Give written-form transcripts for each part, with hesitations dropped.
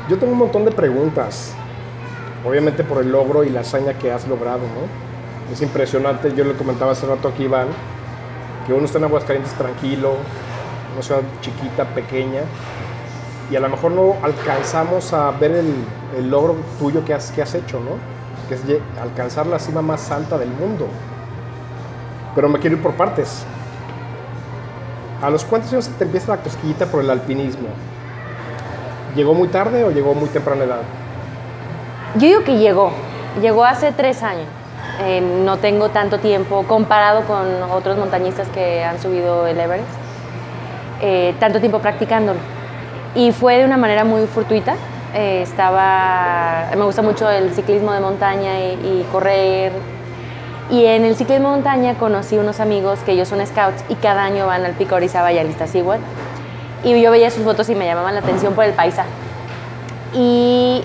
Yo tengo un montón de preguntas, obviamente por el logro y la hazaña que has logrado, ¿no? Es impresionante, yo le comentaba hace rato aquí, Iván, que uno está en Aguascalientes tranquilo, una ciudad chiquita, pequeña, y a lo mejor no alcanzamos a ver el logro tuyo que has hecho, ¿no? Que es alcanzar la cima más alta del mundo. Pero me quiero ir por partes. ¿A los cuántos años te empieza la cosquillita por el alpinismo? ¿Llegó muy tarde o llegó muy temprana edad? Yo digo que llegó hace 3 años. No tengo tanto tiempo comparado con otros montañistas que han subido el Everest, tanto tiempo practicándolo. Y fue de una manera muy fortuita. Me gusta mucho el ciclismo de montaña y correr. Y en el ciclismo de montaña conocí unos amigos que ellos son scouts y cada año van al Pico Orizaba y al Iztaccíhuatl. Y yo veía sus fotos y me llamaban la atención por el paisaje. Y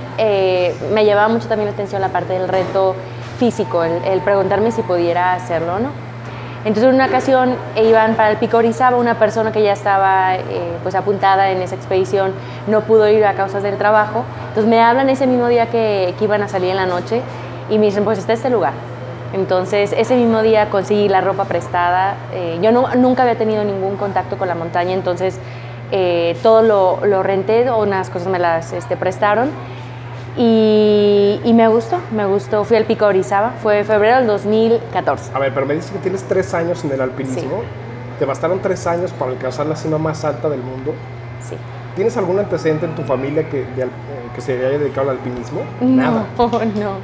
me llamaba mucho también la atención la parte del reto físico, el preguntarme si pudiera hacerlo o no. Entonces, en una ocasión iban para el Pico Orizaba, una persona que ya estaba pues apuntada en esa expedición no pudo ir a causa del trabajo. Entonces me hablan ese mismo día que iban a salir en la noche y me dicen, pues está este lugar. Entonces ese mismo día conseguí la ropa prestada. Yo nunca había tenido ningún contacto con la montaña, entonces todo lo renté, unas cosas me las prestaron. Y me gustó. Fui al Pico Orizaba, fue febrero del 2014. A ver, pero me dices que tienes 3 años en el alpinismo. Sí. ¿Te bastaron 3 años para alcanzar la cima más alta del mundo? Sí. ¿Tienes algún antecedente en tu familia que se haya dedicado al alpinismo? No, Nada. no.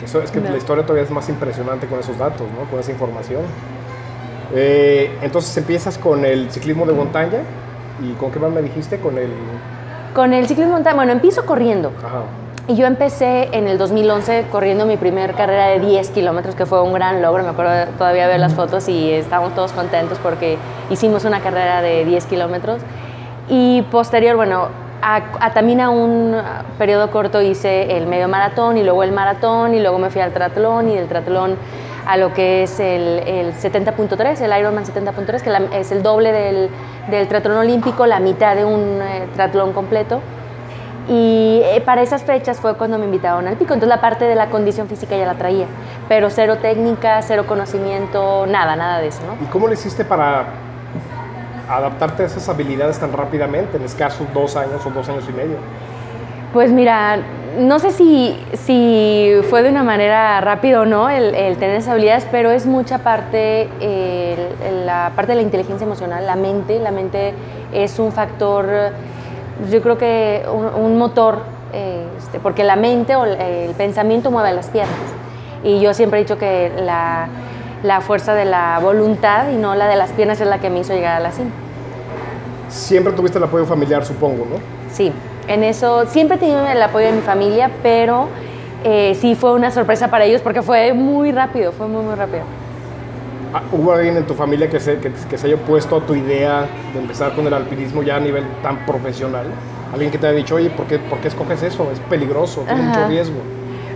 Eso es que no. La historia todavía es más impresionante con esos datos, ¿no? Con esa información. Entonces empiezas con el ciclismo de montaña. ¿Y con qué más me dijiste? Con el ciclismo de montaña, bueno, empiezo corriendo. Ajá. Y yo empecé en el 2011 corriendo mi primer carrera de 10 kilómetros, que fue un gran logro. Me acuerdo todavía ver las fotos y estábamos todos contentos porque hicimos una carrera de 10 kilómetros. Y posterior, bueno, también a un periodo corto hice el medio maratón y luego el maratón y luego me fui al triatlón y del triatlón a lo que es el 70.3, el Ironman 70.3, que es el doble del triatlón olímpico, la mitad de un triatlón completo. Y para esas fechas fue cuando me invitaron al pico, entonces la parte de la condición física ya la traía, pero cero técnica, cero conocimiento, nada de eso, ¿no? ¿Y cómo le hiciste para adaptarte a esas habilidades tan rápidamente en escasos 2 años o 2 años y medio? Pues mira, no sé si fue de una manera rápida o no el tener esas habilidades, pero es mucha parte, la parte de la inteligencia emocional, la mente es un factor. Yo creo que un motor, porque la mente o el pensamiento mueve las piernas. Y yo siempre he dicho que la fuerza de la voluntad y no la de las piernas es la que me hizo llegar a la cima. Siempre tuviste el apoyo familiar, supongo, ¿no? Sí, en eso siempre he tenido el apoyo de mi familia, pero sí fue una sorpresa para ellos porque fue muy rápido, fue muy rápido. ¿Hubo alguien en tu familia que se haya opuesto a tu idea de empezar con el alpinismo ya a nivel tan profesional? ¿Alguien que te haya dicho, oye, ¿por qué escoges eso? Es peligroso, tiene mucho riesgo.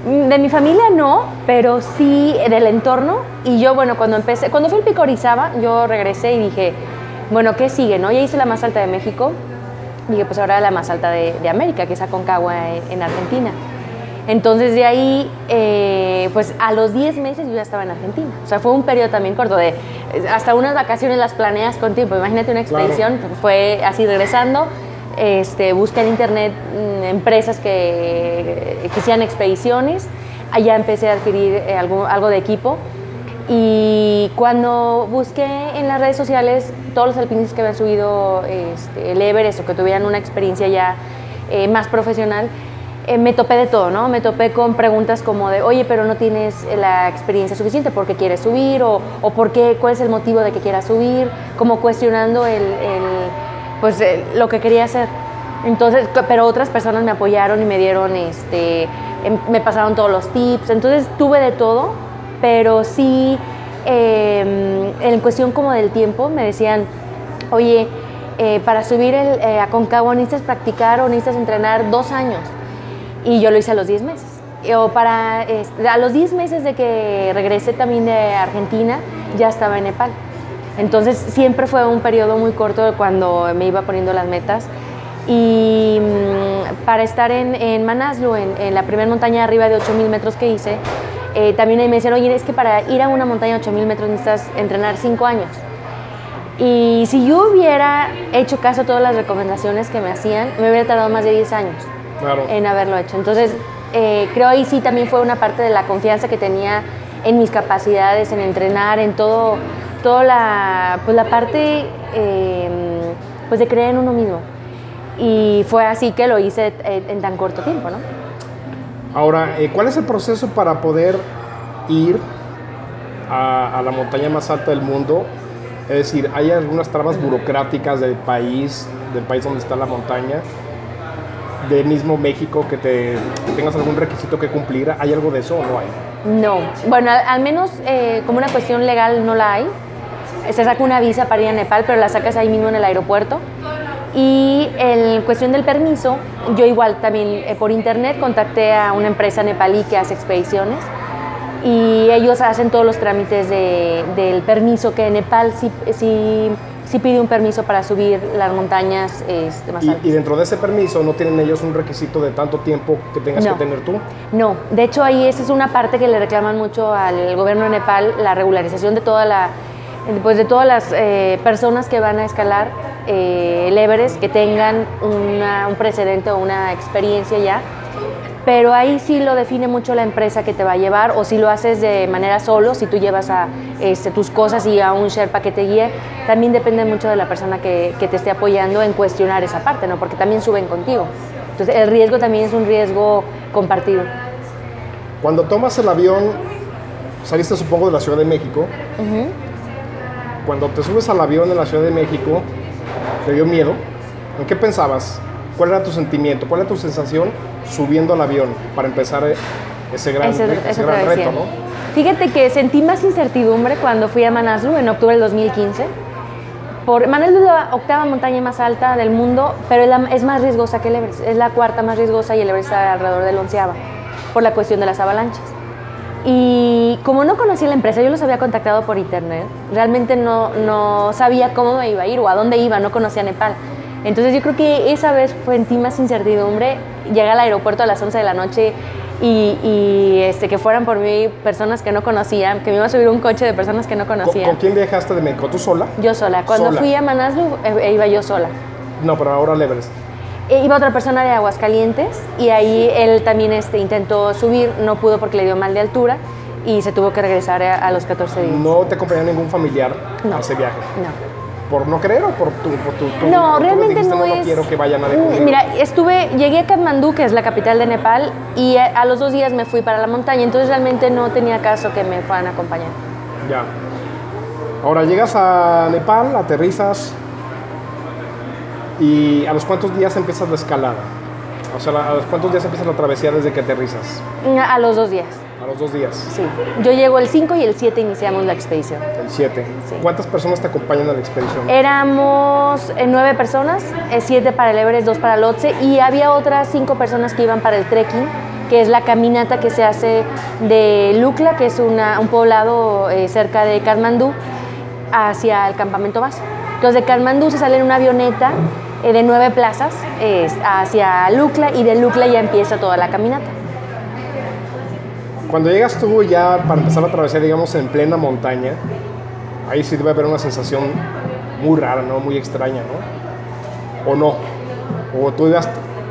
De mi familia no, pero sí del entorno. Y yo, bueno, cuando fui al Pico Orizaba, yo regresé y dije, bueno, ¿qué sigue, no? Ya hice la más alta de México, dije, pues ahora la más alta de América, que es Aconcagua en Argentina. Entonces de ahí, pues a los 10 meses yo ya estaba en Argentina. O sea, fue un periodo también corto de, hasta unas vacaciones las planeas con tiempo. Imagínate una expedición, claro. Fue así regresando, busqué en internet empresas que hicieran expediciones. Allá empecé a adquirir algo de equipo. Y cuando busqué en las redes sociales todos los alpinistas que habían subido el Everest o que tuvieran una experiencia ya más profesional, me topé de todo, ¿no? Me topé con preguntas como de, oye, pero no tienes la experiencia suficiente, ¿por qué quieres subir? O ¿por qué? ¿Cuál es el motivo de que quieras subir? Como cuestionando lo que quería hacer. Entonces, pero otras personas me apoyaron y me dieron, me pasaron todos los tips. Entonces tuve de todo, pero sí, en cuestión como del tiempo, me decían, oye, para subir el Aconcagua necesitas practicar o necesitas entrenar 2 años. Y yo lo hice a los 10 meses. A los 10 meses de que regresé también de Argentina, ya estaba en Nepal. Entonces siempre fue un periodo muy corto cuando me iba poniendo las metas. Y para estar en Manaslu, en la primera montaña arriba de 8,000 metros que hice, también ahí me decían, oye, es que para ir a una montaña de 8,000 metros necesitas entrenar 5 años. Y si yo hubiera hecho caso a todas las recomendaciones que me hacían, me hubiera tardado más de 10 años en haberlo hecho. Entonces, creo ahí sí también fue una parte de la confianza que tenía en mis capacidades, en entrenar, en toda la parte pues de creer en uno mismo. Y fue así que lo hice en tan corto tiempo, ¿no? Ahora, ¿cuál es el proceso para poder ir a la montaña más alta del mundo? Es decir, ¿hay algunas trabas burocráticas del país donde está la montaña? ¿De mismo México que tengas algún requisito que cumplir? ¿Hay algo de eso o no hay? No. Bueno, al menos como una cuestión legal no la hay. Se saca una visa para ir a Nepal, pero la sacas ahí mismo en el aeropuerto. Y en cuestión del permiso, yo igual también por internet contacté a una empresa nepalí que hace expediciones y ellos hacen todos los trámites del permiso, que Nepal sí pide un permiso para subir las montañas más altas. ¿Y dentro de ese permiso no tienen ellos un requisito de tanto tiempo que tengas que tener tú? No, de hecho ahí esa es una parte que le reclaman mucho al gobierno de Nepal, la regularización de todas las personas que van a escalar el Everest, que tengan un precedente o una experiencia ya, pero ahí sí lo define mucho la empresa que te va a llevar, o si lo haces de manera solo, si tú llevas tus cosas y a un Sherpa que te guíe, también depende mucho de la persona que te esté apoyando en cuestionar esa parte, ¿no? Porque también suben contigo. Entonces el riesgo también es un riesgo compartido. Cuando tomas el avión, saliste supongo de la Ciudad de México. Cuando te subes al avión en la Ciudad de México, ¿te dio miedo? ¿En qué pensabas? ¿Cuál era tu sentimiento? ¿Cuál era tu sensación subiendo al avión para empezar ese gran reto, ¿no? Fíjate que sentí más incertidumbre cuando fui a Manaslu en octubre del 2015. Manaslu es la 8ª montaña más alta del mundo, pero es más riesgosa que el Everest. Es la 4ª más riesgosa y el Everest está alrededor del 11º, por la cuestión de las avalanchas. Y como no conocía la empresa, yo los había contactado por internet, realmente no sabía cómo me iba a ir o a dónde iba, no conocía Nepal. Entonces yo creo que esa vez sentí más incertidumbre. Llegué al aeropuerto a las 11 de la noche y que fueran por mí personas que no conocía, que me iba a subir un coche de personas que no conocía. ¿Con quién viajaste de México? ¿Tú sola? Yo sola. Cuando fui a Manaslu iba yo sola. No, pero ahora al Everest. Iba otra persona de Aguascalientes y ahí él también intentó subir, no pudo porque le dio mal de altura y se tuvo que regresar a los 14 días. ¿No te acompañó ningún familiar a ese viaje? No. ¿Por no querer o por tu No, realmente dijiste, no no quiero que vaya nadie conmigo? Mira, llegué a Katmandú, que es la capital de Nepal, y a los 2 días me fui para la montaña, entonces realmente no tenía caso que me fueran a acompañar. Ya. Ahora llegas a Nepal, aterrizas, ¿y a los cuántos días empiezas la escalada? O sea, ¿a los cuántos días empiezas la travesía desde que aterrizas? A los 2 días. A los 2 días. Sí. Yo llego el 5 y el 7 iniciamos la expedición. El 7. Sí. ¿Cuántas personas te acompañan a la expedición? Éramos 9 personas, 7 para el Everest, 2 para el Lhotse, y había otras 5 personas que iban para el trekking, que es la caminata que se hace de Lukla, que es un poblado cerca de Katmandú, hacia el campamento base. Entonces de Katmandú se sale en una avioneta de 9 plazas hacia Lukla, y de Lukla ya empieza toda la caminata. Cuando llegas tú ya para empezar la travesía, digamos, en plena montaña, ahí sí debe haber una sensación muy rara, ¿no? Muy extraña, ¿no? ¿O no? ¿O tú ibas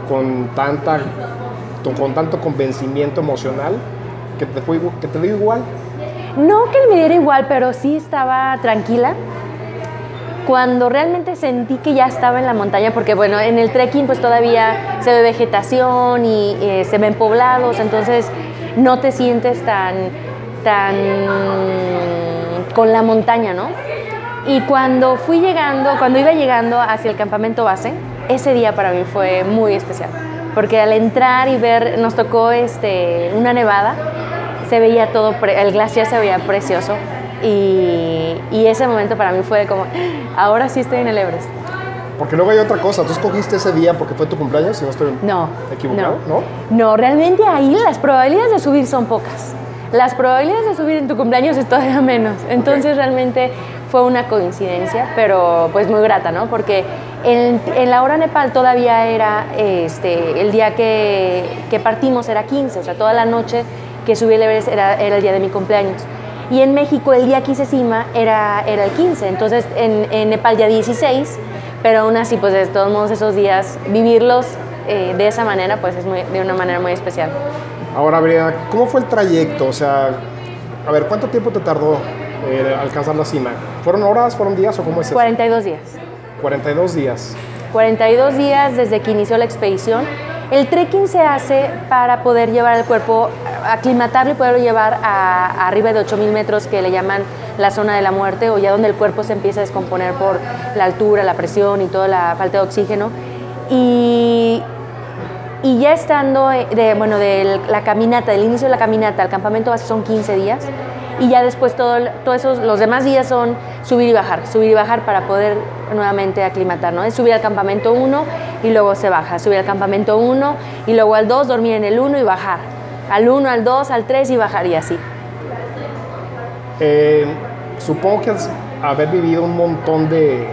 con tanto convencimiento emocional que te dio igual? No que me diera igual, pero sí estaba tranquila. Cuando realmente sentí que ya estaba en la montaña, porque bueno, en el trekking pues todavía se ve vegetación y se ven poblados, entonces no te sientes tan con la montaña, ¿no? Y cuando iba llegando hacia el campamento base, ese día para mí fue muy especial, porque al entrar y ver, nos tocó una nevada, se veía todo, el glaciar se veía precioso, y ese momento para mí fue como, ahora sí estoy en el Everest. Porque luego hay otra cosa, ¿tú escogiste ese día porque fue tu cumpleaños? Si no estoy equivocado, ¿no? No, realmente ahí las probabilidades de subir son pocas. Las probabilidades de subir en tu cumpleaños es todavía menos. Entonces realmente fue una coincidencia, pero pues muy grata, ¿no? Porque En la hora Nepal todavía era, el día que partimos era 15, o sea, toda la noche que subí el Everest era el día de mi cumpleaños. Y en México el día que hice cima era el 15, entonces en Nepal ya 16, pero aún así, pues de todos modos esos días, vivirlos de esa manera, pues es de una manera muy especial. Ahora, Briana, ¿cómo fue el trayecto? O sea, a ver, ¿cuánto tiempo te tardó alcanzar la cima? ¿Fueron horas, fueron días o cómo es eso? 42 días. 42 días. 42 días desde que inició la expedición. El trekking se hace para poder llevar el cuerpo, aclimatarlo y poderlo llevar a arriba de 8,000 metros, que le llaman la zona de la muerte, o ya donde el cuerpo se empieza a descomponer por la altura, la presión y toda la falta de oxígeno. Y ya estando de la caminata, del inicio de la caminata al campamento base son 15 días. Y ya después todos esos, los demás días son subir y bajar para poder nuevamente aclimatar, ¿no? Es subir al campamento 1 y luego se baja, subir al campamento 1 y luego al 2, dormir en el 1 y bajar, al 1, al 2, al 3 y bajar y así. Supongo que haber vivido un montón de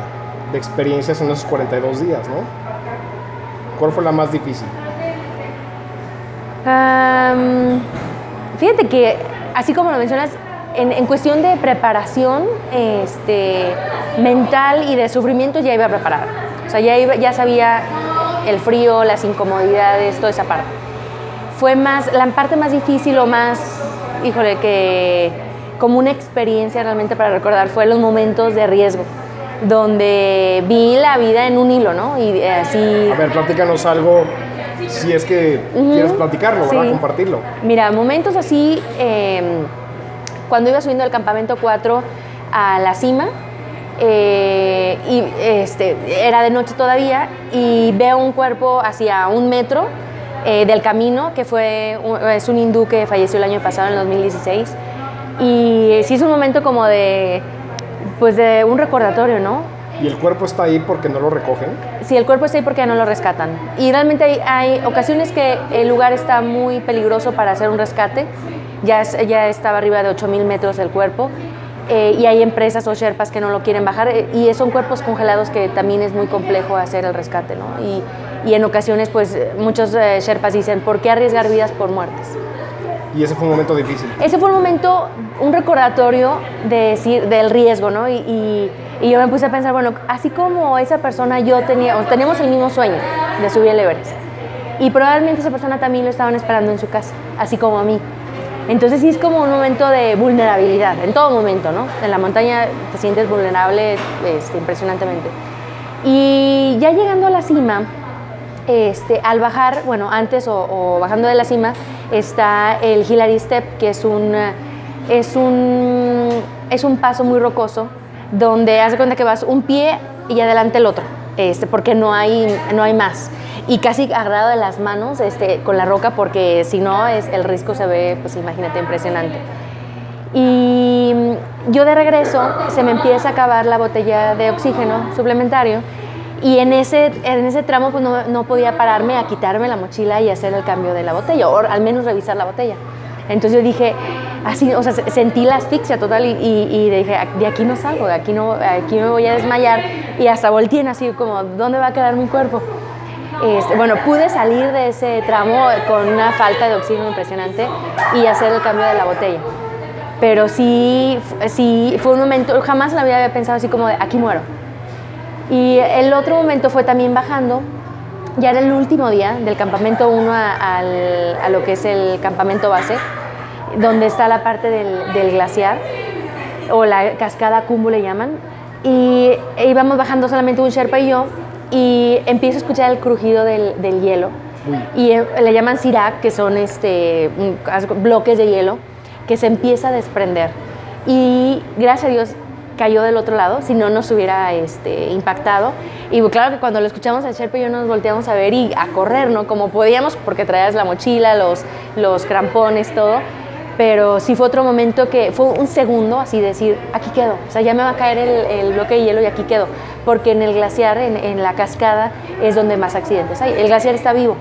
experiencias en esos 42 días, ¿no? ¿Cuál fue la más difícil? Fíjate que, así como lo mencionas, en cuestión de preparación mental y de sufrimiento ya iba preparada. O sea, ya sabía el frío, las incomodidades, toda esa parte. Fue la parte más difícil o más, que como una experiencia realmente para recordar fue los momentos de riesgo, donde vi la vida en un hilo, ¿no? Y así... A ver, platícanos algo, si es que quieres platicarlo, ¿verdad? Sí. Compartirlo. Mira, momentos así... cuando iba subiendo del campamento 4 a la cima, era de noche todavía, y veo un cuerpo hacia 1 metro del camino, que es un hindú que falleció el año pasado, en el 2016, y sí es un momento como de un recordatorio, ¿no? ¿Y el cuerpo está ahí porque no lo recogen? Sí, el cuerpo está ahí porque ya no lo rescatan. Y realmente hay ocasiones que el lugar está muy peligroso para hacer un rescate. Ya estaba arriba de 8,000 metros el cuerpo, y hay empresas o sherpas que no lo quieren bajar, y son cuerpos congelados que también es muy complejo hacer el rescate, ¿no? Y en ocasiones, pues, muchos sherpas dicen, ¿por qué arriesgar vidas por muertes? Y ese fue un momento difícil. Ese fue un recordatorio del riesgo, ¿no? Y yo me puse a pensar, bueno, así como esa persona, teníamos el mismo sueño de subir el Everest, y probablemente esa persona también lo estaban esperando en su casa, así como a mí. Entonces sí es como un momento de vulnerabilidad, en todo momento, ¿no? En la montaña te sientes vulnerable impresionantemente. Y ya llegando a la cima, al bajar, bueno, antes o bajando de la cima, está el Hillary Step, que es un paso muy rocoso, donde haz de cuenta que vas un pie y adelante el otro, porque no hay más. Y casi agarrado de las manos con la roca, porque si no, el riesgo se ve, pues imagínate, impresionante. Y yo de regreso se me empieza a acabar la botella de oxígeno suplementario, y en ese tramo pues no podía pararme a quitarme la mochila y hacer el cambio de la botella, o al menos revisar la botella. Entonces yo dije, así, o sea, sentí la asfixia total y dije, de aquí no salgo, aquí me voy a desmayar, y hasta volteé así como, ¿dónde va a quedar mi cuerpo? Bueno, pude salir de ese tramo con una falta de oxígeno impresionante y hacer el cambio de la botella. Pero sí fue un momento, jamás lo había pensado así como de, aquí muero. Y el otro momento fue también bajando, ya era el último día del campamento 1 a lo que es el campamento base, donde está la parte del glaciar, o la cascada Khumbu le llaman, y íbamos bajando solamente un sherpa y yo, y empiezo a escuchar el crujido del hielo. Y le llaman sirak, que son bloques de hielo que se empieza a desprender, y gracias a Dios cayó del otro lado, si no nos hubiera impactado. Y claro que cuando lo escuchamos al sherpa y yo nos volteamos a ver y a correr, ¿no? Como podíamos, porque traías la mochila, los crampones, todo. Pero sí fue otro momento que fue un segundo, así decir, aquí quedo, o sea, ya me va a caer el bloque de hielo y aquí quedo, porque en el glaciar, en la cascada, es donde más accidentes hay. El glaciar está vivo,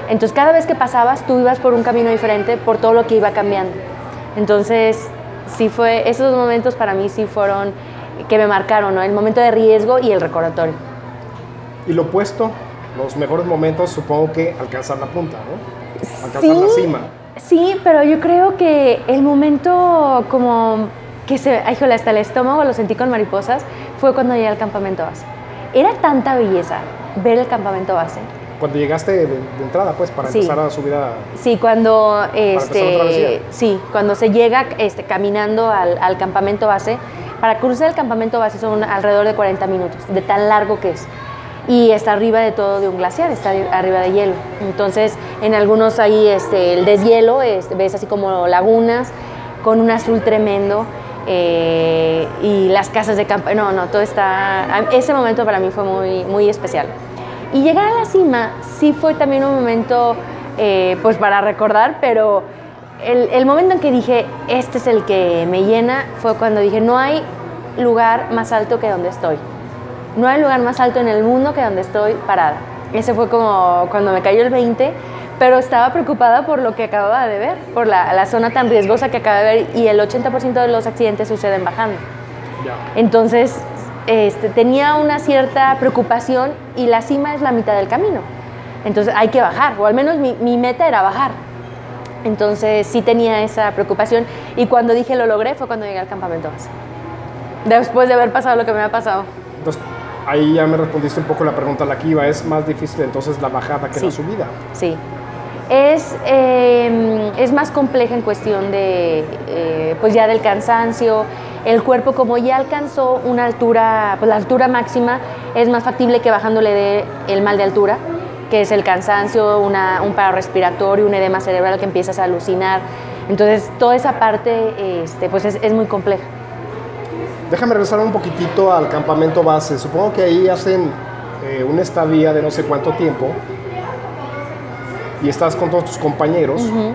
entonces cada vez que pasabas, tú ibas por un camino diferente por todo lo que iba cambiando. Entonces, sí esos momentos para mí sí fueron que me marcaron, ¿no? El momento de riesgo y el recordatorio. Y lo opuesto, los mejores momentos, supongo que alcanzar la punta, ¿no? Alcanzar Sí, la cima. sí, pero yo creo que el momento como que ay, híjole, hasta el estómago lo sentí con mariposas, fue cuando llegué al campamento base. Era tanta belleza ver el campamento base. Cuando llegaste de entrada, pues, para Sí. empezar a subir a... Sí, cuando, empezar la travesía. sí, cuando se llega caminando al campamento base, para cruzar el campamento base son alrededor de 40 minutos, de tan largo que es. Y está arriba de todo de un glaciar, está arriba de hielo. Entonces, en algunos ahí el deshielo, ves así como lagunas con un azul tremendo y las casas de campo. No, todo está... Ese momento para mí fue muy, muy especial. Y llegar a la cima sí fue también un momento, pues para recordar, pero el momento en que dije, este es el que me llena, fue cuando dije, no hay lugar más alto que donde estoy. No hay lugar más alto en el mundo que donde estoy parada. Ese fue como cuando me cayó el 20, pero estaba preocupada por lo que acababa de ver, por la zona tan riesgosa que acababa de ver, y el 80% de los accidentes suceden bajando. Ya. Entonces, tenía una cierta preocupación y la cima es la mitad del camino. Entonces hay que bajar, o al menos mi meta era bajar. Entonces sí tenía esa preocupación y cuando dije lo logré fue cuando llegué al campamento base. Después de haber pasado lo que me ha pasado. Entonces, ahí ya me respondiste un poco la pregunta a la que iba. ¿Es más difícil entonces la bajada que Sí. la subida? Sí. Es más compleja en cuestión de, pues ya del cansancio. El cuerpo, como ya alcanzó una altura, pues la altura máxima, es más factible que bajándole de el mal de altura, que es el cansancio, un paro respiratorio, un edema cerebral que empiezas a alucinar. Entonces, toda esa parte pues es muy compleja. Déjame regresar un poquitito al campamento base. Supongo que ahí hacen una estadía de no sé cuánto tiempo y estás con todos tus compañeros. Uh-huh.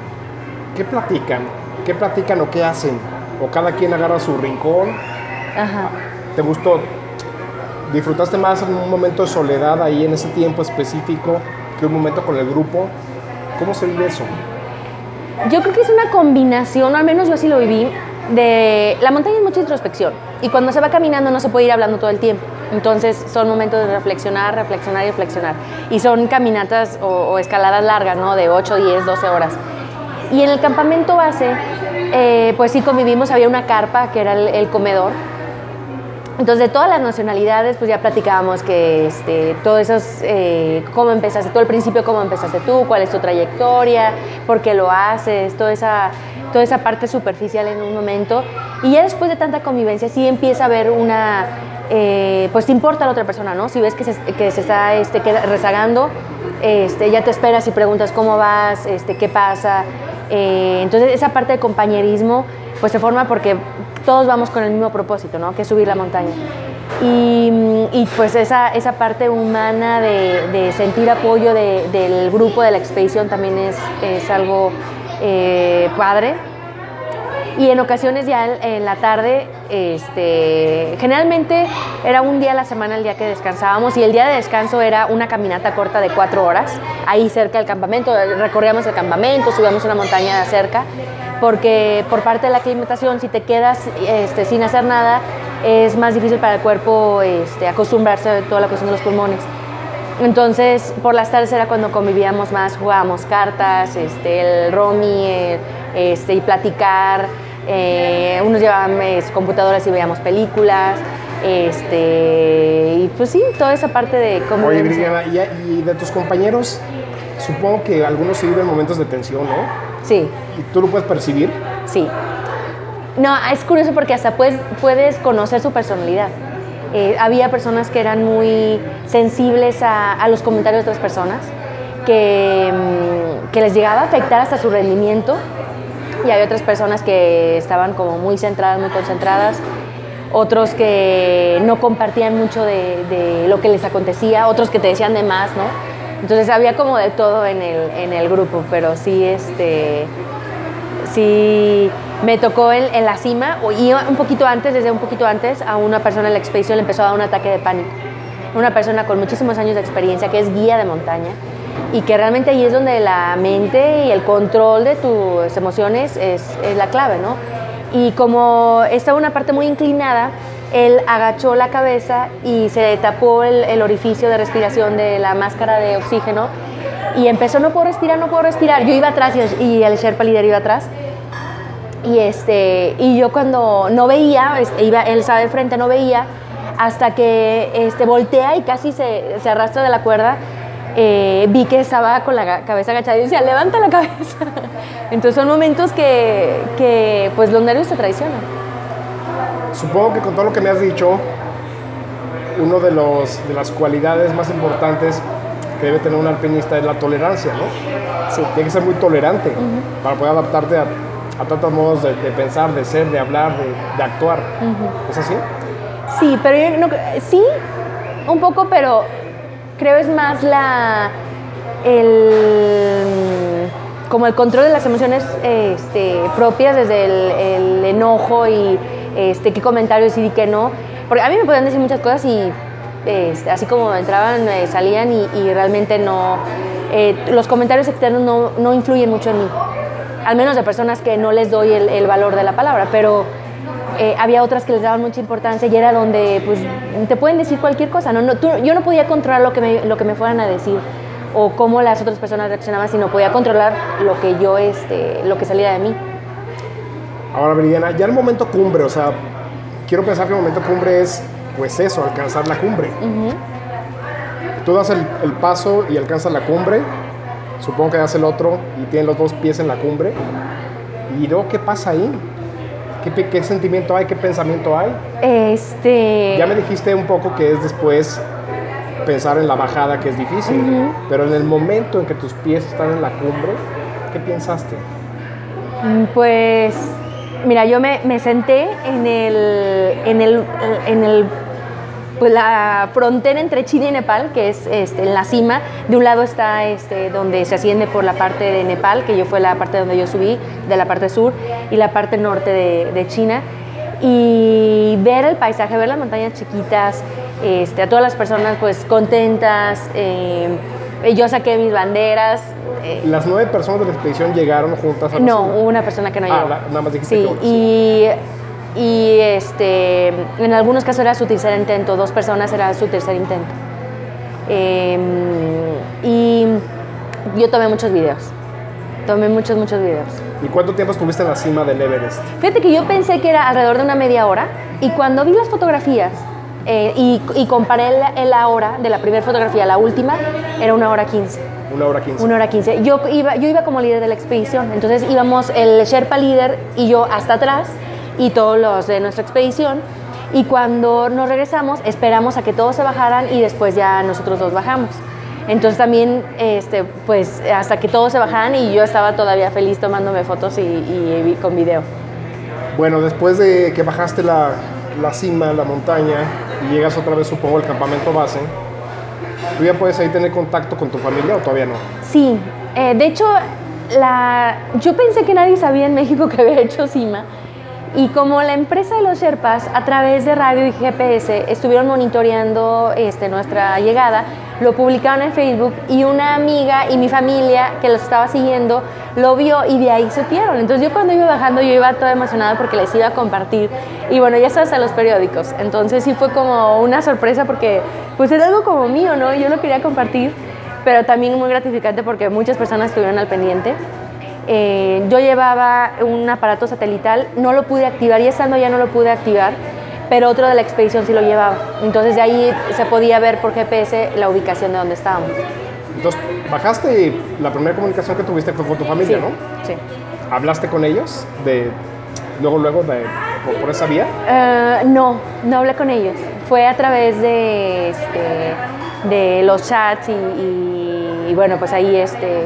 ¿Qué platican? ¿Qué platican o qué hacen? ¿O cada quien agarra su rincón? Ajá. ¿Te gustó? ¿Disfrutaste más en un momento de soledad ahí en ese tiempo específico que un momento con el grupo? ¿Cómo se vive eso? Yo creo que es una combinación, o al menos yo así lo viví, de la montaña es mucha introspección y cuando se va caminando no se puede ir hablando todo el tiempo. Entonces son momentos de reflexionar, reflexionar y reflexionar. Y son caminatas o escaladas largas, ¿no? De 8, 10, 12 horas. Y en el campamento base, pues sí convivimos, había una carpa que era el comedor. Entonces de todas las nacionalidades, pues ya platicábamos que todo eso, cómo empezaste, todo el principio, cómo empezaste tú, cuál es tu trayectoria, por qué lo haces, toda esa parte superficial en un momento. Y ya después de tanta convivencia sí empieza a haber una, pues te importa la otra persona, ¿no? Si ves que se está rezagando, ya te esperas y preguntas cómo vas, qué pasa. Entonces esa parte de compañerismo pues se forma porque todos vamos con el mismo propósito, ¿no? Que es subir la montaña. Y pues esa parte humana de sentir apoyo del grupo, de la expedición, también es algo padre. Y en ocasiones ya en la tarde, generalmente era un día a la semana el día que descansábamos, y el día de descanso era una caminata corta de 4 horas, ahí cerca del campamento. Recorríamos el campamento, subíamos una montaña de cerca, porque por parte de la aclimatación, si te quedas sin hacer nada, es más difícil para el cuerpo acostumbrarse a toda la cuestión de los pulmones. Entonces, por las tardes era cuando convivíamos más, jugábamos cartas, el romy, y platicar. Unos llevaban computadoras y veíamos películas. Y pues sí, toda esa parte de cómo... Oye, Brigiana, y de tus compañeros, supongo que algunos sí viven momentos de tensión, ¿no? Sí. ¿Y tú lo puedes percibir? Sí. No, es curioso porque hasta puedes conocer su personalidad. Había personas que eran muy sensibles a los comentarios de otras personas, que les llegaba a afectar hasta su rendimiento, y había otras personas que estaban como muy centradas, muy concentradas, otros que no compartían mucho de lo que les acontecía, otros que te decían de más, ¿no? Entonces había como de todo en el grupo, pero sí, sí me tocó en la cima, y desde un poquito antes, a una persona en la expedición le empezó a dar un ataque de pánico. Una persona con muchísimos años de experiencia, que es guía de montaña, y que realmente ahí es donde la mente y el control de tus emociones es la clave, ¿no? Y como estaba una parte muy inclinada, él agachó la cabeza y se tapó el orificio de respiración de la máscara de oxígeno y empezó, no puedo respirar, no puedo respirar. Yo iba atrás y el Sherpa líder iba atrás. Y yo cuando no veía, él estaba de frente, no veía, hasta que voltea y casi se arrastra de la cuerda. Vi que estaba con la cabeza agachada y decía, levanta la cabeza. Entonces son momentos que pues los nervios te traicionan. Supongo que con todo lo que me has dicho, uno de las cualidades más importantes que debe tener un alpinista es la tolerancia, ¿no? Sí. Tiene que ser muy tolerante para poder adaptarte a tantos modos de pensar, de ser, de hablar, de actuar. ¿Es así? Sí, pero yo no, sí, un poco, pero creo es más como el control de las emociones propias, desde el enojo y qué comentarios decir y qué no. Porque a mí me podían decir muchas cosas y así como entraban, salían y realmente no. Los comentarios externos no influyen mucho en mí. Al menos de personas que no les doy el valor de la palabra, pero había otras que les daban mucha importancia y era donde pues, te pueden decir cualquier cosa. Yo no podía controlar lo que me fueran a decir o cómo las otras personas reaccionaban, sino podía controlar lo que saliera de mí. Ahora, Viridiana, ya el momento cumbre, o sea, quiero pensar que el momento cumbre es, pues eso, alcanzar la cumbre. Tú das el paso y alcanzas la cumbre, supongo que das el otro y tienes los dos pies en la cumbre. ¿Y luego qué pasa ahí? ¿Qué sentimiento hay? ¿Qué pensamiento hay? Ya me dijiste un poco que es después pensar en la bajada, que es difícil, pero en el momento en que tus pies están en la cumbre, ¿qué pensaste? Pues, mira, yo me senté pues la frontera entre China y Nepal, que es en la cima. De un lado está donde se asciende por la parte de Nepal, que fue la parte donde yo subí, de la parte sur, y la parte norte de China. Y ver el paisaje, ver las montañas chiquitas, a todas las personas pues contentas. Yo saqué mis banderas. ¿Las 9 personas de la expedición llegaron juntas a la No, cima? hubo una persona que no llegó. Nada más dijiste sí, que y en algunos casos era su tercer intento, 2 personas era su tercer intento. Y yo tomé muchos videos, muchos videos. ¿Y cuánto tiempo estuviste en la cima del Everest? Fíjate que yo pensé que era alrededor de una media hora y cuando vi las fotografías y comparé la hora de la primera fotografía a la última, era 1 hora 15. 1 hora 15. 1 hora 15. Yo iba como líder de la expedición, entonces íbamos el Sherpa líder y yo hasta atrás y todos los de nuestra expedición, y cuando nos regresamos esperamos a que todos se bajaran y después ya nosotros 2 bajamos. Entonces también pues hasta que todos se bajaran y yo estaba todavía feliz tomándome fotos y con video. Bueno, después de que bajaste la cima, la montaña, y llegas otra vez, supongo, al campamento base, ¿tú ya puedes ahí tener contacto con tu familia o todavía no? Sí, de hecho yo pensé que nadie sabía en México que había hecho cima. Y como la empresa de los Sherpas, a través de radio y GPS, estuvieron monitoreando nuestra llegada, lo publicaron en Facebook y una amiga y mi familia que los estaba siguiendo lo vio y de ahí supieron. Entonces yo cuando iba bajando yo iba toda emocionada porque les iba a compartir. Y bueno, ya está hasta los periódicos. Entonces sí fue como una sorpresa porque pues era algo como mío, ¿no? Yo lo quería compartir, pero también muy gratificante porque muchas personas estuvieron al pendiente. Yo llevaba un aparato satelital, no lo pude activar y estando ya no lo pude activar, pero otro de la expedición sí lo llevaba. Entonces de ahí se podía ver por GPS la ubicación de donde estábamos. Entonces bajaste y la primera comunicación que tuviste fue con tu familia, Sí, ¿no? sí. ¿Hablaste con ellos luego por esa vía? No hablé con ellos. Fue a través de los chats y bueno, pues ahí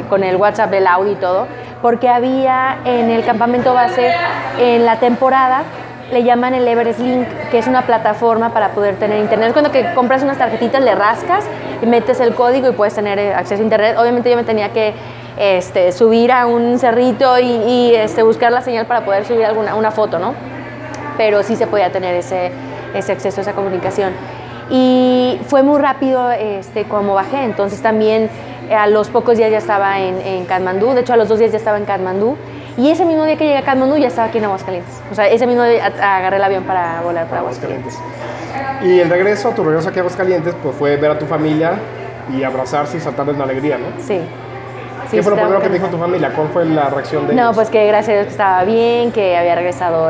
con el WhatsApp, el audio y todo, porque había en el campamento base, en la temporada, le llaman el Everest Link, que es una plataforma para poder tener internet. Es cuando que compras unas tarjetitas, le rascas y metes el código y puedes tener acceso a internet. Obviamente yo me tenía que subir a un cerrito y buscar la señal para poder subir una foto, ¿no? Pero sí se podía tener ese acceso a esa comunicación. Y fue muy rápido como bajé, entonces también a los pocos días ya estaba en Katmandú, de hecho a los 2 días ya estaba en Katmandú, Y ese mismo día que llegué a Katmandú ya estaba aquí en Aguascalientes. O sea, ese mismo día agarré el avión para volar para Aguascalientes. Y el regreso, tu regreso aquí a Aguascalientes, pues fue ver a tu familia y abrazarse y saltar en alegría, ¿no? Sí. ¿Qué fue lo primero que te dijo tu familia? ¿Cuál fue la reacción de ellos? No, pues que gracias a Dios que estaba bien, que había regresado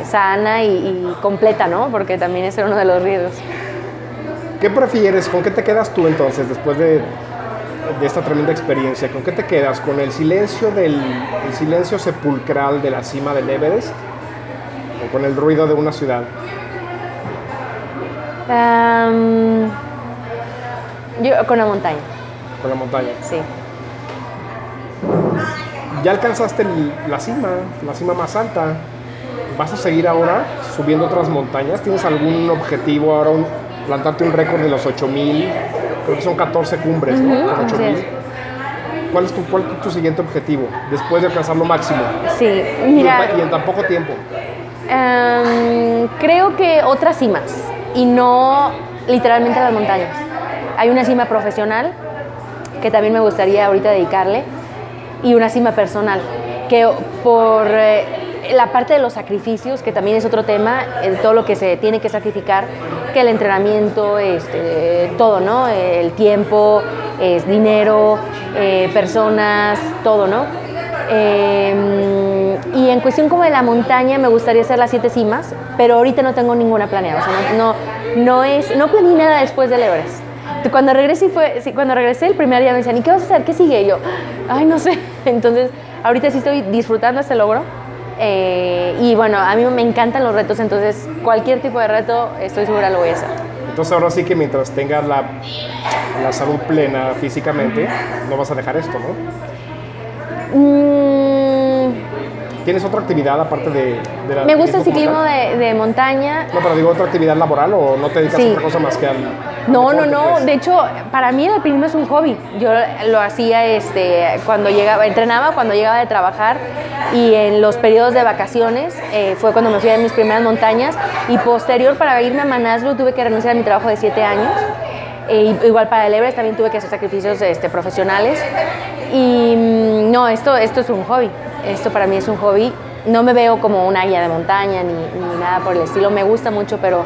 sana y completa, ¿no? Porque también ese era uno de los riesgos. ¿Qué prefieres? ¿Con qué te quedas tú entonces después de esta tremenda experiencia? ¿Con qué te quedas? ¿Con el silencio sepulcral de la cima del Everest o con el ruido de una ciudad? Yo con la montaña. Con la montaña. Sí. Ya alcanzaste la cima más alta. ¿Vas a seguir ahora subiendo otras montañas? ¿Tienes algún objetivo ahora, plantarte un récord de los 8,000? Creo que son 14 cumbres, ¿no? Con 8,000. ¿Cuál es tu siguiente objetivo después de alcanzar lo máximo? Sí, mira. Y en tan poco tiempo. Creo que otras cimas y no literalmente las montañas. Hay una cima profesional que también me gustaría ahorita dedicarle y una cima personal que por la parte de los sacrificios, que también es otro tema, todo lo que se tiene que sacrificar, que el entrenamiento, todo, ¿no? El tiempo, dinero, personas, todo, ¿no? Y en cuestión como de la montaña, me gustaría hacer las 7 cimas, pero ahorita no tengo ninguna planeada, o sea, no planeé nada después del Everest. Cuando regresé el primer día me decían, ¿y qué vas a hacer? ¿Qué sigue? Y yo, ay, no sé. Entonces, ahorita sí estoy disfrutando este logro. Y bueno, a mí me encantan los retos, entonces cualquier tipo de reto estoy segura lo voy a hacer. Entonces ahora sí que mientras tengas la salud plena físicamente, no vas a dejar esto, ¿no? ¿Tienes otra actividad aparte de la Me gusta el ciclismo de montaña. No, pero digo, ¿otra actividad laboral o no te dedicas a otra cosa más que al No. pues? De hecho, para mí el alpinismo es un hobby. Yo lo hacía cuando entrenaba cuando llegaba de trabajar y en los periodos de vacaciones fue cuando me fui a mis primeras montañas y posterior para irme a Manaslu tuve que renunciar a mi trabajo de 7 años. Igual para el Everest también tuve que hacer sacrificios profesionales y no, esto es un hobby. Esto para mí es un hobby. No me veo como una guía de montaña ni nada por el estilo. Me gusta mucho, pero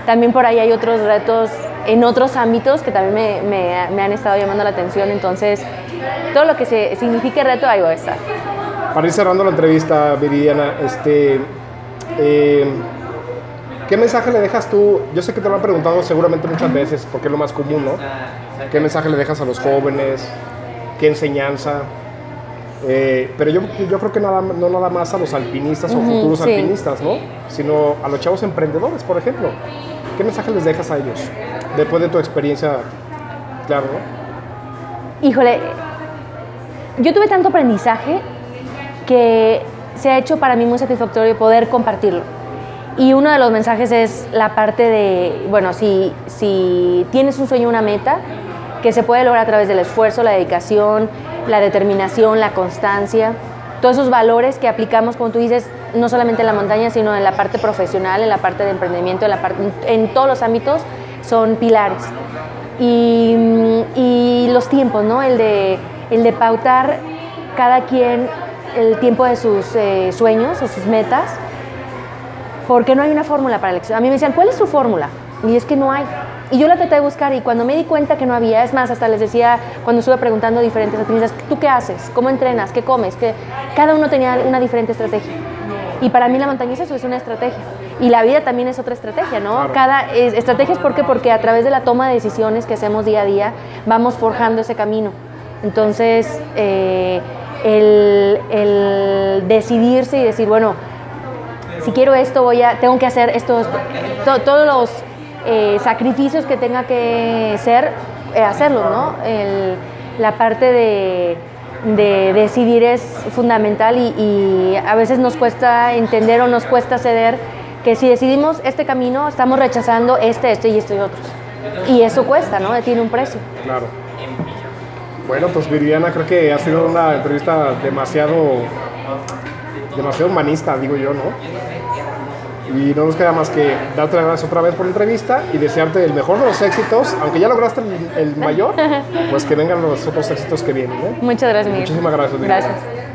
también por ahí hay otros retos en otros ámbitos que también me han estado llamando la atención. Entonces, todo lo que signifique reto, ahí voy a estar. Para ir cerrando la entrevista, Viridiana, ¿qué mensaje le dejas tú? Yo sé que te lo han preguntado seguramente muchas veces, porque es lo más común, ¿no? ¿Qué mensaje le dejas a los jóvenes? ¿Qué enseñanza? Pero yo creo que no nada más a los alpinistas o futuros alpinistas, ¿no? Sino a los chavos emprendedores, por ejemplo. ¿Qué mensaje les dejas a ellos después de tu experiencia? Claro, ¿no? Híjole, yo tuve tanto aprendizaje que se ha hecho para mí muy satisfactorio poder compartirlo. Y uno de los mensajes es la parte de, bueno, si tienes un sueño, una meta, que se puede lograr a través del esfuerzo, la dedicación, la determinación, la constancia, todos esos valores que aplicamos, como tú dices, no solamente en la montaña, sino en la parte profesional, en la parte de emprendimiento, en todos los ámbitos, son pilares. Y los tiempos, ¿no? El de pautar cada quien el tiempo de sus sueños o sus metas, porque no hay una fórmula para el éxito. A mí me decían, ¿cuál es su fórmula? Y es que no hay. Y yo la traté de buscar y cuando me di cuenta que no había, es más, hasta les decía, cuando estuve preguntando a diferentes alpinistas, ¿tú qué haces? ¿Cómo entrenas? ¿Qué comes? Cada uno tenía una diferente estrategia. Y para mí la montaña es eso, es una estrategia. Y la vida también es otra estrategia, ¿no? Claro. Estrategia es porque a través de la toma de decisiones que hacemos día a día, vamos forjando ese camino. Entonces, el decidirse y decir, bueno, si quiero esto, tengo que hacer esto, todos los sacrificios que tenga que hacerlos, ¿no? La parte de decidir es fundamental y a veces nos cuesta entender o nos cuesta ceder que si decidimos este camino, estamos rechazando este y otros. Y eso cuesta, ¿no? Tiene un precio. Claro. Bueno, pues Viridiana, creo que ha sido una entrevista demasiado humanista, digo yo, ¿no? Y no nos queda más que darte las gracias otra vez por la entrevista y desearte el mejor de los éxitos, aunque ya lograste el mayor, pues que vengan los otros éxitos que vienen, ¿eh? Muchas gracias, Miguel. Muchísimas gracias, Viridiana. Gracias.